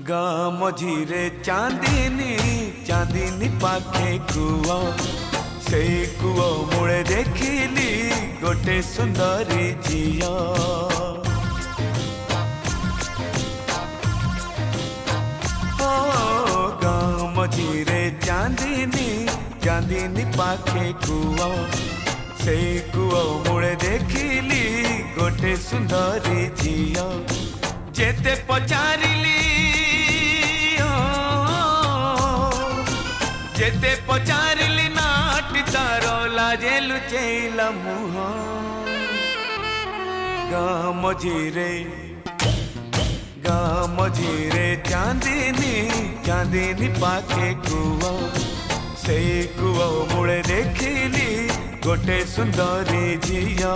गाँ मझीरे चांदनी चांदनी पाखे कुआ से कुआ मूले देखिली गोटे सुंदरी झिया। गाँ मझीरे चांदनी चांदनी पाखे कुआ से कुआ मूले देखिली गोटे सुंदरी झिया। जेते पचारिली जेते पचारिली नाटी तारो लाजे लुचैला मुह। गाँ मझीरे चांदनी चांदनी पाखे कुआ से कुआ मूले देखिली गोटे सुंदरी झिया।